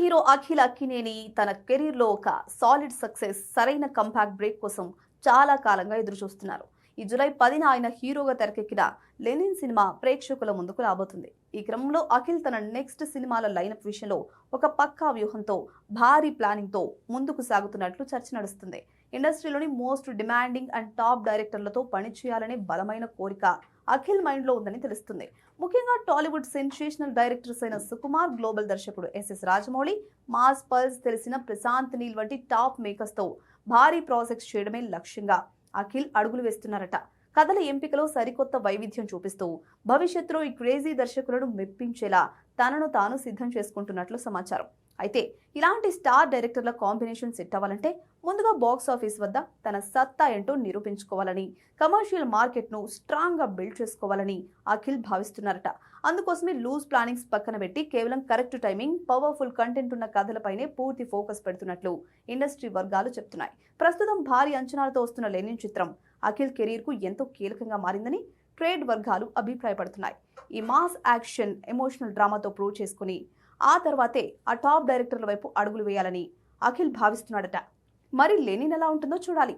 Hero Akhil Akkineni తన కెరీర్లో ఒక సాలిడ్ సక్సెస్, సరైన కంపాక్ట్ బ్రేక్ కోసం చాలా కాలంగా ఎదురుచూస్తున్నారు. ఈ జూలై 10న ఆయన హీరోగా తెరకెక్కిన లెనిన్ సినిమా ప్రేక్షకుల ముందుకు రాబోతుంది. ఈ క్రమంలో అఖిల్ తన నెక్స్ట్ సినిమాల లైనప్ విషయంలో ఒక పక్కా వ్యూహంతో, భారీ ప్లానింగ్ తో ముందుకు సాగుతున్నట్లు చర్చ నడుస్తుంది. ఇండస్ట్రీలోని మోస్ట్ డిమాండింగ్ అండ్ టాప్ డైరెక్టర్లతో పనిచేయాలనే బలమైన కోరిక అఖిల్ మైండ్ లో ఉందని తెలుస్తుంది. ముఖ్యంగా టాలీవుడ్ సెన్సేషనల్ డైరెక్టర్స్ అయిన సుకుమార్, గ్లోబల్ దర్శకుడు ఎస్ఎస్ రాజమౌళి, మాస్ పల్స్ తెలిసిన ప్రశాంత్ నీల్ వంటి టాప్ మేకర్స్ తో భారీ ప్రాజెక్ట్స్ చేయడమే లక్ష్యంగా అఖిల్ అడుగులు వేస్తున్నారట. కథల ఎంపికలో సరికొత్త వైవిధ్యం చూపిస్తూ భవిష్యత్తులో ఈ క్రేజీ దర్శకులను మెప్పించేలా తనను తాను సిద్ధం చేసుకుంటున్నట్లు సమాచారం. అయితే ఇలాంటి స్టార్ డైరెక్టర్ల కాంబినేషన్ సెట్ అవ్వాలంటే ముందుగా బాక్స్ ఆఫీస్ వద్ద తన సత్తా ఏంటో నిరూపించుకోవాలని, కమర్షియల్ మార్కెట్ ను స్ట్రాంగ్ గా బిల్డ్ చేసుకోవాలని అఖిల్ భావిస్తున్నారట. అందుకోసమే లూజ్ ప్లానింగ్స్ పక్కన పెట్టి కేవలం కరెక్ట్ టైమింగ్, పవర్ఫుల్ కంటెంట్ ఉన్న కథలపైనే పూర్తి ఫోకస్ పెడుతున్నట్లు ఇండస్ట్రీ వర్గాలు చెప్తున్నాయి. ప్రస్తుతం భారీ అంచనాలతో వస్తున్న లెనిన్ చిత్రం అఖిల్ కెరీర్ కు ఎంతో కీలకంగా మారిందని ట్రేడ్ వర్గాలు అభిప్రాయపడుతున్నాయి. ఈ మాస్ యాక్షన్, ఎమోషనల్ డ్రామాతో ప్రూవ్ చేసుకుని ఆ తర్వాతే ఆ టాప్ డైరెక్టర్ల వైపు అడుగులు వేయాలని అఖిల్ భావిస్తున్నాడట. మరి లెనిన్ ఎలా ఉంటుందో చూడాలి.